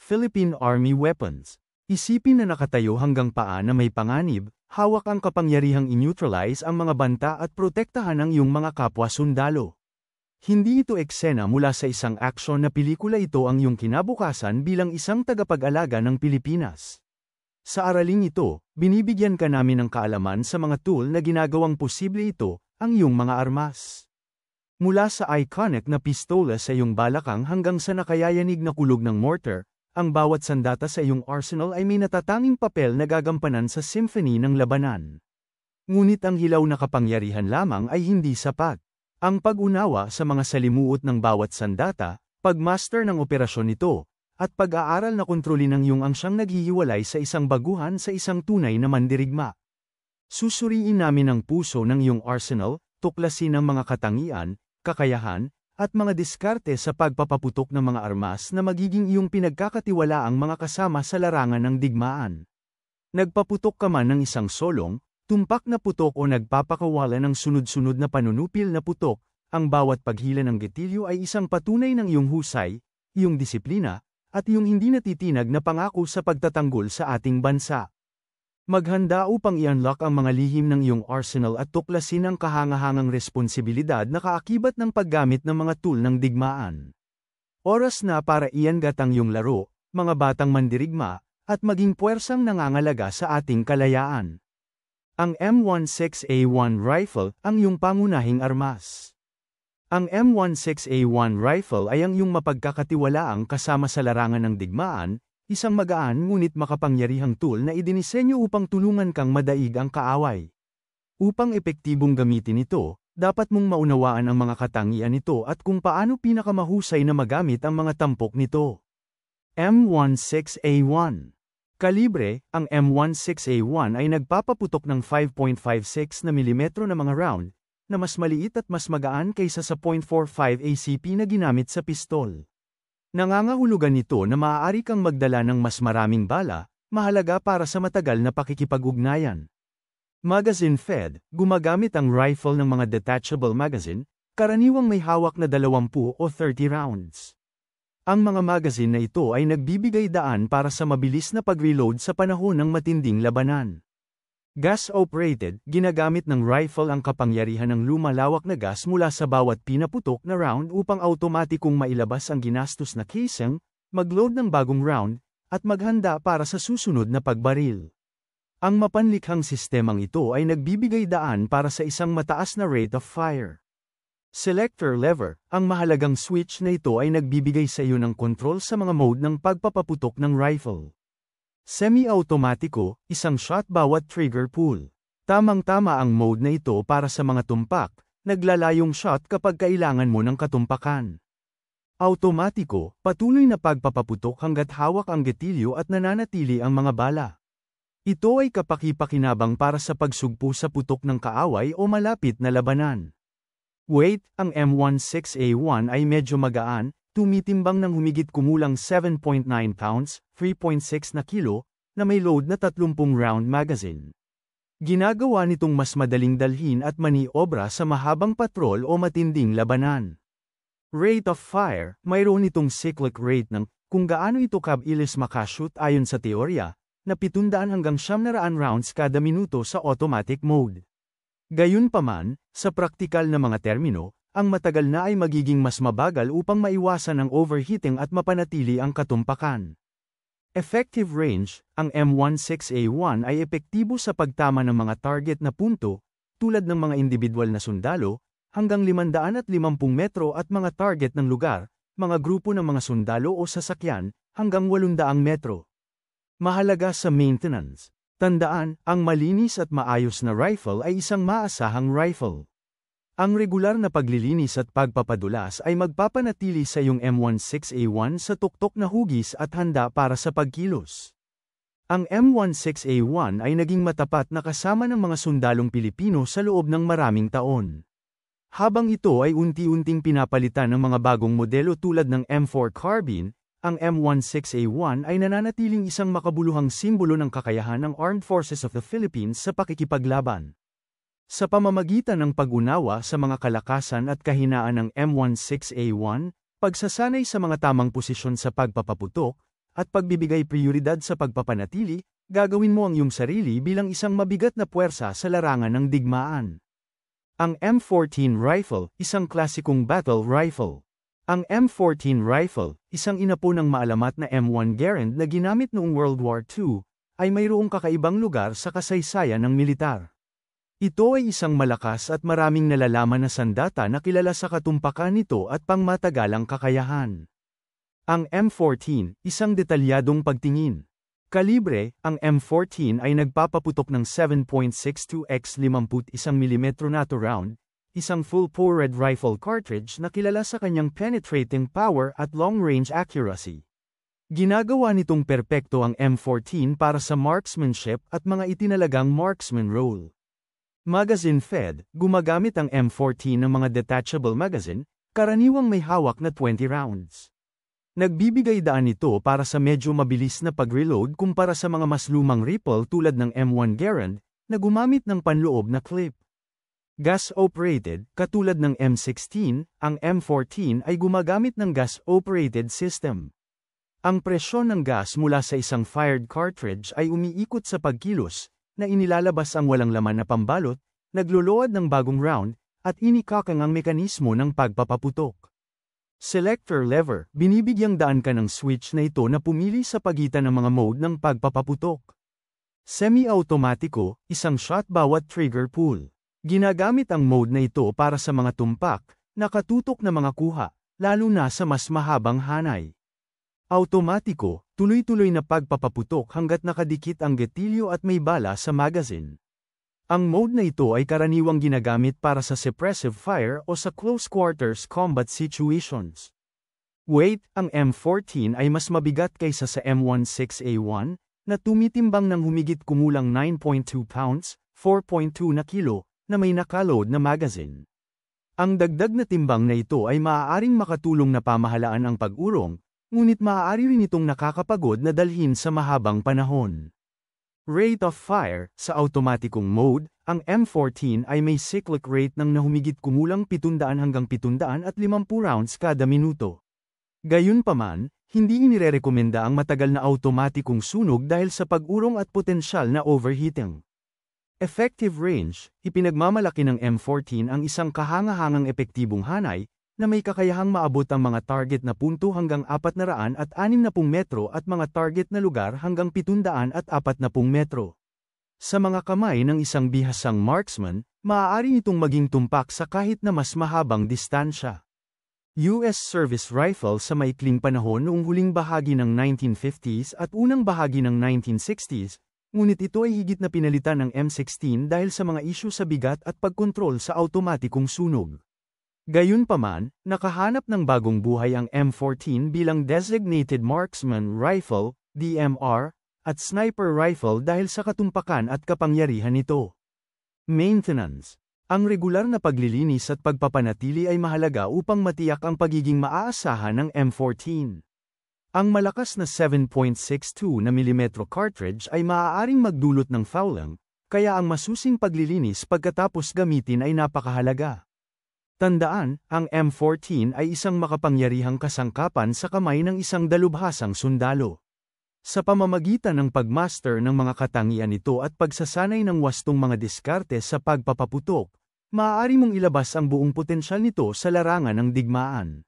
Philippine Army Weapons. Isipin na nakatayo hanggang paa na may panganib, hawak ang kapangyarihang i-neutralize ang mga banta at protektahan ang iyong mga kapwa sundalo. Hindi ito eksena mula sa isang aksyon na pelikula, ito ang iyong kinabukasan bilang isang tagapag-alaga ng Pilipinas. Sa araling ito, binibigyan ka namin ng kaalaman sa mga tool na ginagawang posible ito, ang iyong mga armas. Mula sa iconic na pistola sa iyong balakang hanggang sa nakayayanig na kulog ng mortar, ang bawat sandata sa iyong arsenal ay may natatanging papel na gagampanan sa symphony ng labanan. Ngunit ang hilaw na kapangyarihan lamang ay hindi sapat. Ang pag-unawa sa mga salimuot ng bawat sandata, pag-master ng operasyon nito, at pag-aaral na kontrolin ng iyong ang siyang naghihiwalay sa isang baguhan sa isang tunay na mandirigma. Susuriin namin ang puso ng iyong arsenal, tuklasin ang mga katangian, kakayahan, at mga diskarte sa pagpapaputok ng mga armas na magiging iyong pinagkakatiwalaang mga kasama sa larangan ng digmaan. Nagpaputok ka man ng isang solong, tumpak na putok o nagpapakawala ng sunod-sunod na panunupil na putok, ang bawat paghila ng getilyo ay isang patunay ng iyong husay, iyong disiplina, at iyong hindi natitinag na pangako sa pagtatanggol sa ating bansa. Maghanda upang i-unlock ang mga lihim ng iyong arsenal at tuklasin ang kahangahangang responsibilidad na kaakibat ng paggamit ng mga tool ng digmaan. Oras na para iangat ang iyong laro, mga batang mandirigma, at maging puwersang nangangalaga sa ating kalayaan. Ang M16A1 rifle, ang iyong pangunahing armas. Ang M16A1 rifle ay ang iyong mapagkakatiwalaang kasama sa larangan ng digmaan, isang magaan ngunit makapangyarihang tool na idinisenyo upang tulungan kang madaig ang kaaway. Upang epektibong gamitin ito, dapat mong maunawaan ang mga katangian nito at kung paano pinakamahusay na magamit ang mga tampok nito. M16A1 Kalibre, ang M16A1 ay nagpapaputok ng 5.56 mm na mga round, na mas maliit at mas magaan kaysa sa .45 ACP na ginamit sa pistol. Nangangahulugan nito na maaari kang magdala ng mas maraming bala, mahalaga para sa matagal na pakikipag-ugnayan. Magazine fed, gumagamit ang rifle ng mga detachable magazine, karaniwang may hawak na 20 o 30 rounds. Ang mga magazine na ito ay nagbibigay daan para sa mabilis na pag-reload sa panahon ng matinding labanan. Gas-operated, ginagamit ng rifle ang kapangyarihan ng lumalawak na gas mula sa bawat pinaputok na round upang automatikong mailabas ang ginastos na casing, mag-load ng bagong round, at maghanda para sa susunod na pagbaril. Ang mapanlikhang sistemang ito ay nagbibigay daan para sa isang mataas na rate of fire. Selector lever, ang mahalagang switch na ito ay nagbibigay sa iyo ng control sa mga mode ng pagpapaputok ng rifle. Semi-automatiko, isang shot bawat trigger pull. Tamang-tama ang mode na ito para sa mga tumpak, naglalayong shot kapag kailangan mo ng katumpakan. Automatiko, patuloy na pagpapaputok hanggat hawak ang getilyo at nananatili ang mga bala. Ito ay kapaki-pakinabang para sa pagsugpo sa putok ng kaaway o malapit na labanan. Weight, ang M16A1 ay medyo magaan, tumitimbang ng humigit kumulang 7.9 pounds, 3.6 na kilo, na may load na 30 round magazine. Ginagawa nitong mas madaling dalhin at maniobra sa mahabang patrol o matinding labanan. Rate of fire, mayroon itong cyclic rate ng kung gaano ito kabilis makashoot ayon sa teorya, na 700 hanggang 900 rounds kada minuto sa automatic mode. Gayunpaman, sa praktikal na mga termino, ang matagal na ay magiging mas mabagal upang maiwasan ang overheating at mapanatili ang katumpakan. Effective range, ang M16A1 ay epektibo sa pagtama ng mga target na punto, tulad ng mga individual na sundalo, hanggang 550 metro at mga target ng lugar, mga grupo ng mga sundalo o sasakyan, hanggang 800 metro. Mahalaga sa maintenance. Tandaan, ang malinis at maayos na rifle ay isang maasahang rifle. Ang regular na paglilinis at pagpapadulas ay magpapanatili sa iyong M16A1 sa tuktok na hugis at handa para sa pagkilos. Ang M16A1 ay naging matapat na kasama ng mga sundalong Pilipino sa loob ng maraming taon. Habang ito ay unti-unting pinapalitan ng mga bagong modelo tulad ng M4 Carbine, ang M16A1 ay nananatiling isang makabuluhang simbolo ng kakayahan ng Armed Forces of the Philippines sa pakikipaglaban. Sa pamamagitan ng pag-unawa sa mga kalakasan at kahinaan ng M16A1, pagsasanay sa mga tamang posisyon sa pagpapaputok, at pagbibigay prioridad sa pagpapanatili, gagawin mo ang iyong sarili bilang isang mabigat na puwersa sa larangan ng digmaan. Ang M14 Rifle, isang klasikong battle rifle. Ang M14 Rifle, isang inapo ng maalamat na M1 Garand na ginamit noong World War II, ay mayroong kakaibang lugar sa kasaysayan ng militar. Ito ay isang malakas at maraming nalalaman na sandata na kilala sa katumpakan nito at pangmatagalang kakayahan. Ang M14, isang detalyadong pagtingin. Kalibre, ang M14 ay nagpapaputok ng 7.62 x 51 mm NATO round, isang full-powered rifle cartridge na kilala sa kanyang penetrating power at long-range accuracy. Ginagawa nitong perpekto ang M14 para sa marksmanship at mga itinalagang marksman role. Magazine fed, gumagamit ang M14 ng mga detachable magazine, karaniwang may hawak na 20 rounds. Nagbibigay daan ito para sa medyo mabilis na pag-reload kumpara sa mga mas lumang rifle tulad ng M1 Garand, na gumamit ng panloob na clip. Gas-operated, katulad ng M16, ang M14 ay gumagamit ng gas-operated system. Ang presyon ng gas mula sa isang fired cartridge ay umiikot sa pagkilos, na inilalabas ang walang laman na pambalot, nagluluwad ng bagong round, at inikakang ang mekanismo ng pagpapaputok. Selector lever, binibigyang daan ka ng switch na ito na pumili sa pagitan ng mga mode ng pagpapaputok. Semi-automatiko, isang shot bawat trigger pull. Ginagamit ang mode na ito para sa mga tumpak, nakatutok na mga kuha, lalo na sa mas mahabang hanay. Automatiko, tuloy-tuloy na pagpapaputok hanggat nakadikit ang gatilyo at may bala sa magazine. Ang mode na ito ay karaniwang ginagamit para sa suppressive fire o sa close quarters combat situations. Weight, ang M14 ay mas mabigat kaysa sa M16A1, na tumitimbang ng humigit kumulang 9.2 pounds, 4.2 na kilo, na may nakaload na magazine. Ang dagdag na timbang na ito ay maaaring makatulong na pamahalaan ang pag-urong, ngunit maaari rin itong nakakapagod na dalhin sa mahabang panahon. Rate of fire, sa automatikong mode, ang M14 ay may cyclic rate ng nahumigit kumulang 700 hanggang 750 rounds kada minuto. Gayunpaman, hindi inirerekomenda ang matagal na automatikong sunog dahil sa pag-urong at potensyal na overheating. Effective range, ipinagmamalaki ng M14 ang isang kahangahangang epektibong hanay, na may kakayahang maabot ang mga target na punto hanggang 460 metro at mga target na lugar hanggang 740 metro. Sa mga kamay ng isang bihasang marksman, maaari itong maging tumpak sa kahit na mas mahabang distansya. US service rifle sa maikling panahon noong huling bahagi ng 1950s at unang bahagi ng 1960s, ngunit ito ay higit na pinalitan ng M16 dahil sa mga isyu sa bigat at pagkontrol sa automatikong sunog. Gayunpaman, nakahanap ng bagong buhay ang M14 bilang Designated Marksman Rifle, DMR, at Sniper Rifle dahil sa katumpakan at kapangyarihan nito. Maintenance. Ang regular na paglilinis at pagpapanatili ay mahalaga upang matiyak ang pagiging maaasahan ng M14. Ang malakas na 7.62 mm cartridge ay maaaring magdulot ng fouling, kaya ang masusing paglilinis pagkatapos gamitin ay napakahalaga. Tandaan, ang M14 ay isang makapangyarihang kasangkapan sa kamay ng isang dalubhasang sundalo. Sa pamamagitan ng pagmaster ng mga katangian nito at pagsasanay ng wastong mga diskarte sa pagpapaputok, maaari mong ilabas ang buong potensyal nito sa larangan ng digmaan.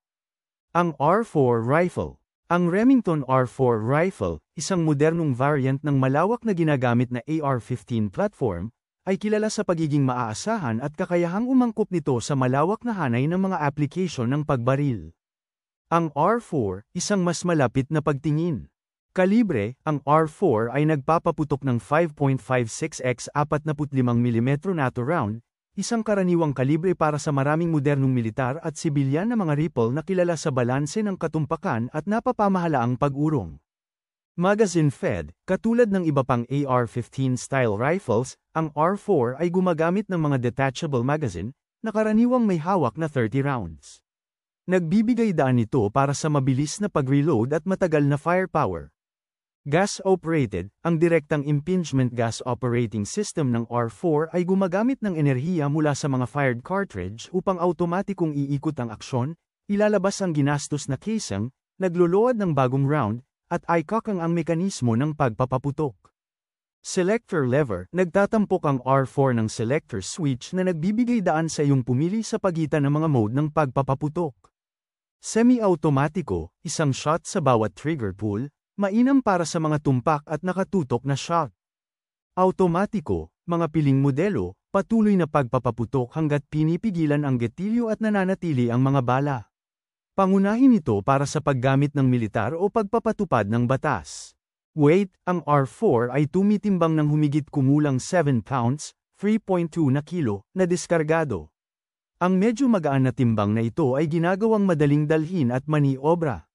Ang R4 Rifle. Ang Remington R4 Rifle, isang modernong variant ng malawak na ginagamit na AR-15 platform, ay kilala sa pagiging maaasahan at kakayahang umangkop nito sa malawak na hanay ng mga application ng pagbaril. Ang R4, isang mas malapit na pagtingin. Kalibre, ang R4 ay nagpapaputok ng 5.56 x 45 mm NATO round, isang karaniwang kalibre para sa maraming modernong militar at sibilyan na mga rifle na kilala sa balanse ng katumpakan at napapamahalaang pag-urong. Magazine fed, katulad ng iba pang AR-15 style rifles, ang R4 ay gumagamit ng mga detachable magazine, na karaniwang may hawak na 30 rounds. Nagbibigay daan ito para sa mabilis na pag-reload at matagal na firepower. Gas-operated, ang direktang impingement gas operating system ng R4 ay gumagamit ng enerhiya mula sa mga fired cartridge upang automatikong iikot ang aksyon, ilalabas ang ginastos na casing, nagluluwad ng bagong round, at icocking ang mekanismo ng pagpapaputok. Selector lever, nagtatampok ang R4 ng selector switch na nagbibigay daan sa iyong pumili sa pagitan ng mga mode ng pagpapaputok. Semi-automatiko, isang shot sa bawat trigger pull, mainam para sa mga tumpak at nakatutok na shot. Automatiko, mga piling modelo, patuloy na pagpapaputok hanggat pinipigilan ang gatilyo at nananatili ang mga bala. Pangunahin ito para sa paggamit ng militar o pagpapatupad ng batas. Weight, ang R4 ay tumitimbang ng humigit kumulang 7 pounds, 3.2 na kilo, na diskargado. Ang medyo magaan na timbang na ito ay ginagawang madaling dalhin at maniobra.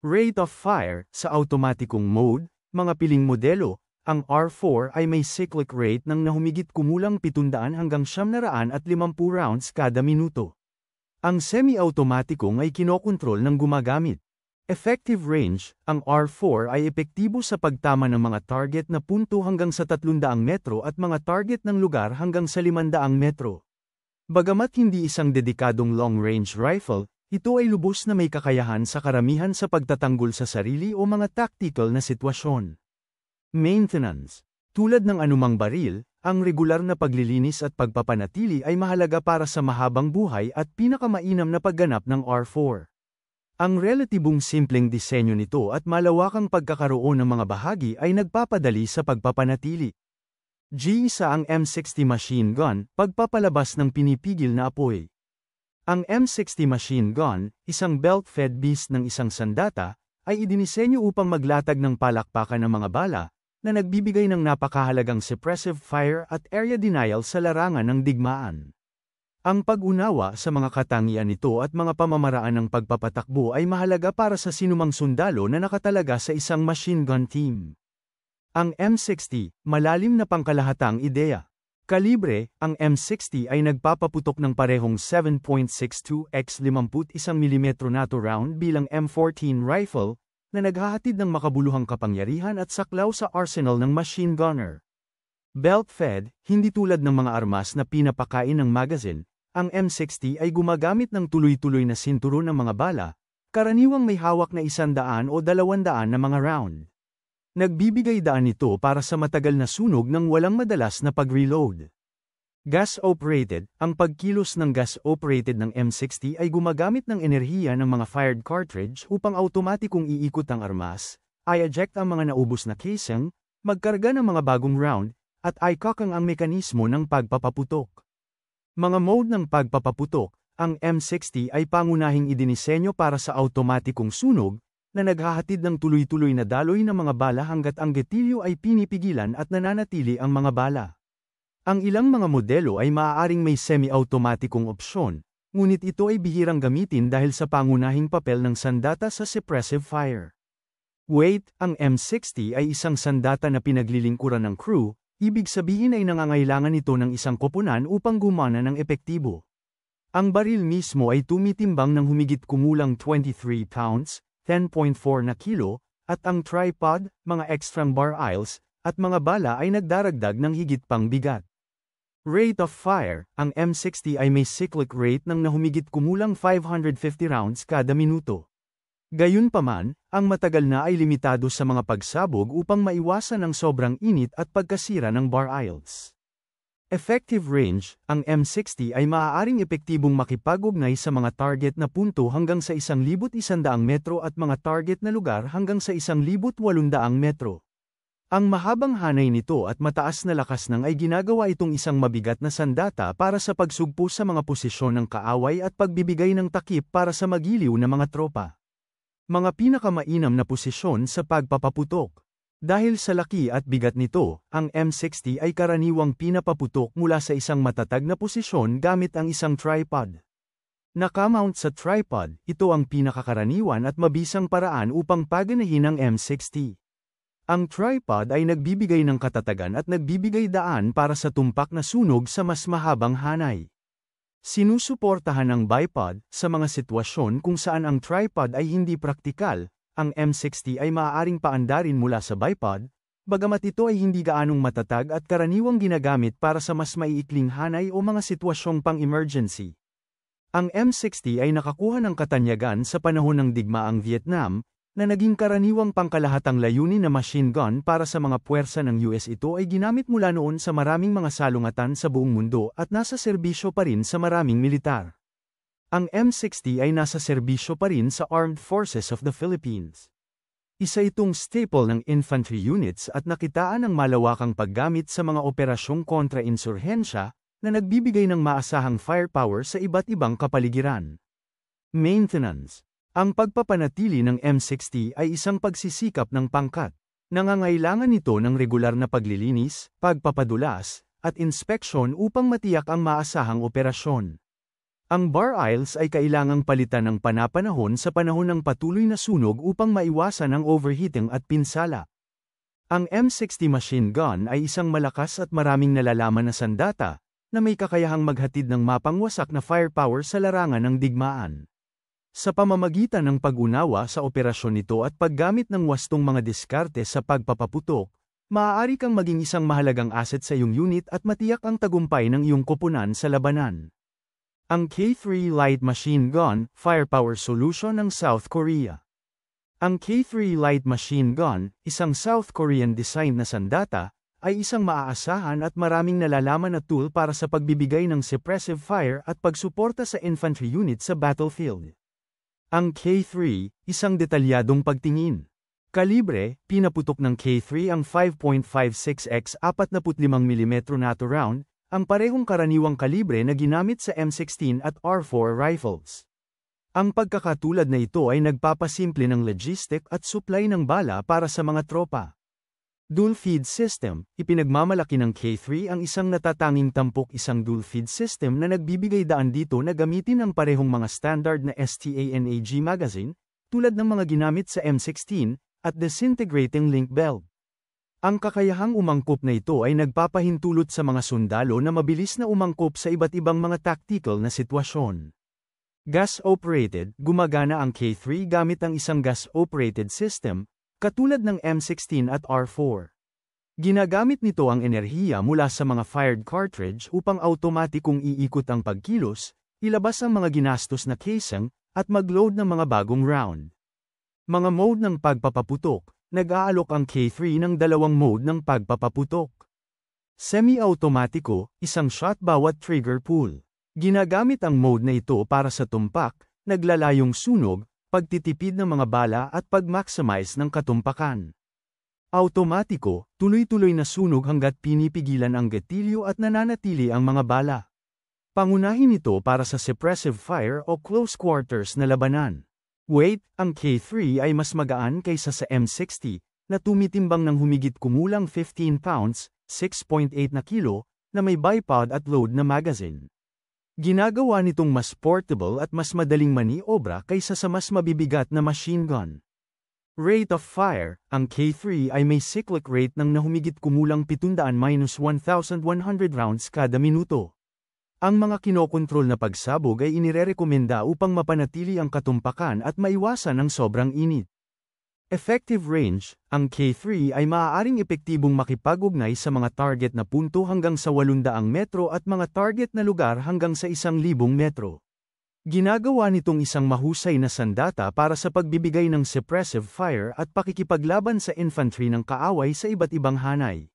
Rate of fire, sa automatikong mode, mga piling modelo, ang R4 ay may cyclic rate ng nahumigit kumulang 700 hanggang 750 rounds kada minuto. Ang semi-automatikong ay kinokontrol ng gumagamit. Effective range, ang R4 ay epektibo sa pagtama ng mga target na punto hanggang sa 300 metro at mga target ng lugar hanggang sa 500 metro. Bagamat hindi isang dedikadong long-range rifle, ito ay lubos na may kakayahan sa karamihan sa pagtatanggol sa sarili o mga tactical na sitwasyon. Maintenance. Tulad ng anumang baril, ang regular na paglilinis at pagpapanatili ay mahalaga para sa mahabang buhay at pinakamainam na pagganap ng R4. Ang relatibong simpleng disenyo nito at malawakang pagkakaroon ng mga bahagi ay nagpapadali sa pagpapanatili. G1 ang M60 machine gun, pagpapalabas ng pinipigil na apoy. Ang M60 machine gun, isang belt-fed beast ng isang sandata, ay idinisenyo upang maglatag ng palakpakan ng mga bala, na nagbibigay ng napakahalagang suppressive fire at area denial sa larangan ng digmaan. Ang pag-unawa sa mga katangian nito at mga pamamaraan ng pagpapatakbo ay mahalaga para sa sinumang sundalo na nakatalaga sa isang machine gun team. Ang M60, malalim na pangkalahatang ideya. Kalibre, ang M60 ay nagpapaputok ng parehong 7.62 x 51 mm NATO round bilang M14 rifle, na naghahatid ng makabuluhang kapangyarihan at saklaw sa arsenal ng machine gunner. Belt-fed, hindi tulad ng mga armas na pinapakain ng magazine, ang M60 ay gumagamit ng tuloy-tuloy na sinturon ng mga bala, karaniwang may hawak na 100 o 200 na mga round. Nagbibigay daan ito para sa matagal na sunog ng walang madalas na pag-reload. Gas-operated, ang pagkilos ng gas-operated ng M60 ay gumagamit ng enerhiya ng mga fired cartridge upang automatikong iikot ang armas, i-eject ang mga naubos na casing, magkarga ng mga bagong round, at i-cock ang mekanismo ng pagpapaputok. Mga mode ng pagpapaputok, ang M60 ay pangunahing idinisenyo para sa automatikong sunog, na naghahatid ng tuloy-tuloy na daloy ng mga bala hanggat ang gatilyo ay pinipigilan at nananatili ang mga bala. Ang ilang mga modelo ay maaaring may semi-automatikong opsyon, ngunit ito ay bihirang gamitin dahil sa pangunahing papel ng sandata sa suppressive fire. Weight, ang M60 ay isang sandata na pinaglilingkuran ng crew, ibig sabihin ay nangangailangan ito ng isang koponan upang gumana ng epektibo. Ang baril mismo ay tumitimbang ng humigit kumulang 23 pounds, 10.4 na kilo, at ang tripod, mga extrang bar aisles, at mga bala ay nagdaragdag ng higit pang bigat. Rate of fire, ang M60 ay may cyclic rate ng nahumigit kumulang 550 rounds kada minuto. Gayunpaman, ang matagal na ay limitado sa mga pagsabog upang maiwasan ang sobrang init at pagkasira ng bar aisles. Effective range, ang M60 ay maaaring epektibong makipag-ugnay sa mga target na punto hanggang sa 1,100 metro at mga target na lugar hanggang sa 1,800 metro. Ang mahabang hanay nito at mataas na lakas ng ay ginagawa itong isang mabigat na sandata para sa pagsugpo sa mga posisyon ng kaaway at pagbibigay ng takip para sa magiliw na mga tropa. Mga pinakamainam na posisyon sa pagpapaputok. Dahil sa laki at bigat nito, ang M60 ay karaniwang pinapaputok mula sa isang matatag na posisyon gamit ang isang tripod. Nakamount sa tripod, ito ang pinakakaraniwan at mabisang paraan upang paganahin ang M60. Ang tripod ay nagbibigay ng katatagan at nagbibigay daan para sa tumpak na sunog sa mas mahabang hanay. Sinusuportahan ng bipod, sa mga sitwasyon kung saan ang tripod ay hindi praktikal, ang M60 ay maaaring paandarin mula sa bipod, bagamat ito ay hindi gaanong matatag at karaniwang ginagamit para sa mas maiikling hanay o mga sitwasyong pang-emergency. Ang M60 ay nakakuha ng katanyagan sa panahon ng digmaang Vietnam, na naging karaniwang pangkalahatang layunin na machine gun para sa mga puwersa ng US. Ito ay ginamit mula noon sa maraming mga salungatan sa buong mundo at nasa serbisyo pa rin sa maraming militar. Ang M60 ay nasa serbisyo pa rin sa Armed Forces of the Philippines. Isa itong staple ng infantry units at nakitaan ng malawakang paggamit sa mga operasyong kontra-insurhensya na nagbibigay ng maasahang firepower sa iba't ibang kapaligiran. Maintenance. Ang pagpapanatili ng M60 ay isang pagsisikap ng pangkat. Nangangailangan nito ng regular na paglilinis, pagpapadulas, at inspeksyon upang matiyak ang maasahang operasyon. Ang bar aisles ay kailangang palitan ng panapanahon sa panahon ng patuloy na sunog upang maiwasan ang overheating at pinsala. Ang M60 machine gun ay isang malakas at maraming nalalaman na sandata, na may kakayahang maghatid ng mapangwasak na firepower sa larangan ng digmaan. Sa pamamagitan ng pag-unawa sa operasyon nito at paggamit ng wastong mga diskarte sa pagpapaputok, maaari kang maging isang mahalagang asset sa iyong unit at matiyak ang tagumpay ng iyong koponan sa labanan. Ang K3 Light Machine Gun, Firepower Solution ng South Korea. Ang K3 Light Machine Gun, isang South Korean design na sandata, ay isang maaasahan at maraming nalalaman na tool para sa pagbibigay ng suppressive fire at pagsuporta sa infantry unit sa battlefield. Ang K3, isang detalyadong pagtingin. Kalibre, pinaputok ng K3 ang 5.56x 45mm NATO round, ang parehong karaniwang kalibre na ginamit sa M16 at R4 rifles. Ang pagkakatulad na ito ay nagpapasimple ng logistic at supply ng bala para sa mga tropa. Dual feed system, ipinagmamalaki ng K3 ang isang natatanging tampok isang dual feed system na nagbibigay daan dito na gamitin ang parehong mga standard na STANAG magazine, tulad ng mga ginamit sa M16, at disintegrating link belt. Ang kakayahang umangkop na ito ay nagpapahintulot sa mga sundalo na mabilis na umangkop sa iba't ibang mga tactical na sitwasyon. Gas-operated, gumagana ang K3 gamit ang isang gas-operated system, katulad ng M16 at R4. Ginagamit nito ang enerhiya mula sa mga fired cartridge upang automatikong iikot ang pagkilos, ilabas ang mga ginastos na casing, at mag-load ng mga bagong round. Mga mode ng pagpapaputok, nag-aalok ang K3 ng dalawang mode ng pagpapaputok. Semi-automatiko, isang shot bawat trigger pull. Ginagamit ang mode na ito para sa tumpak, naglalayong sunog, pagtitipid ng mga bala at pag-maximize ng katumpakan. Automatiko, tuloy-tuloy na sunog hanggat pinipigilan ang gatilyo at nananatili ang mga bala. Pangunahin ito para sa suppressive fire o close quarters na labanan. Weight, ang K3 ay mas magaan kaysa sa M60, na tumitimbang ng humigit kumulang 15 pounds, 6.8 na kilo, na may bipod at load na magazine. Ginagawa nitong mas portable at mas madaling maniobra kaysa sa mas mabibigat na machine gun. Rate of fire, ang K3 ay may cyclic rate ng nahumigit kumulang 700-1,100 rounds kada minuto. Ang mga kinokontrol na pagsabog ay inirerekomenda upang mapanatili ang katumpakan at maiwasan ang sobrang init. Effective range, ang K3 ay maaaring epektibong makipag-ugnay sa mga target na punto hanggang sa 800 metro at mga target na lugar hanggang sa 1,000 metro. Ginagawa nitong isang mahusay na sandata para sa pagbibigay ng suppressive fire at pakikipaglaban sa infantry ng kaaway sa iba't ibang hanay.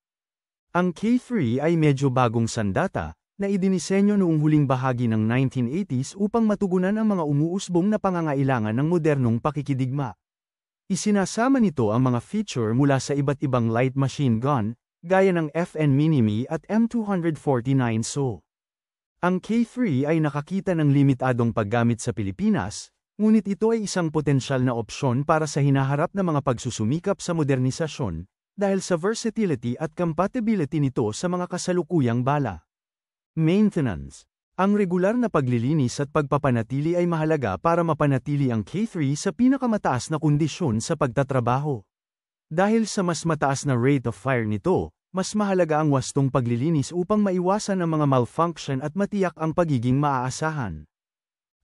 Ang K3 ay medyo bagong sandata, na idinisenyo noong huling bahagi ng 1980s upang matugunan ang mga umuusbong na pangangailangan ng modernong pakikidigma. Isinasama nito ang mga feature mula sa iba't ibang light machine gun, gaya ng FN Minimi at M249 SO. Ang K3 ay nakakita ng limitadong paggamit sa Pilipinas, ngunit ito ay isang potensyal na opsyon para sa hinaharap na mga pagsusumikap sa modernisasyon, dahil sa versatility at compatibility nito sa mga kasalukuyang bala. Maintenance. Ang regular na paglilinis at pagpapanatili ay mahalaga para mapanatili ang K3 sa pinakamataas na kondisyon sa pagtatrabaho. Dahil sa mas mataas na rate of fire nito, mas mahalaga ang wastong paglilinis upang maiwasan ang mga malfunction at matiyak ang pagiging maaasahan.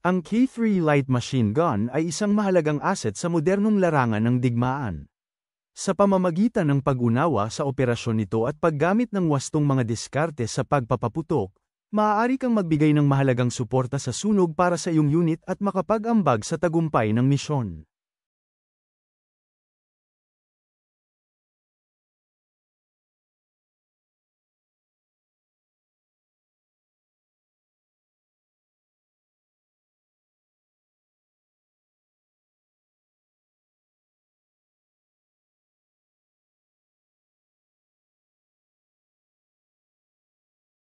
Ang K3 Light Machine Gun ay isang mahalagang asset sa modernong larangan ng digmaan. Sa pamamagitan ng pag-unawa sa operasyon nito at paggamit ng wastong mga diskarte sa pagpapaputok, maaari kang magbigay ng mahalagang suporta sa sunog para sa iyong unit at makapag-ambag sa tagumpay ng misyon.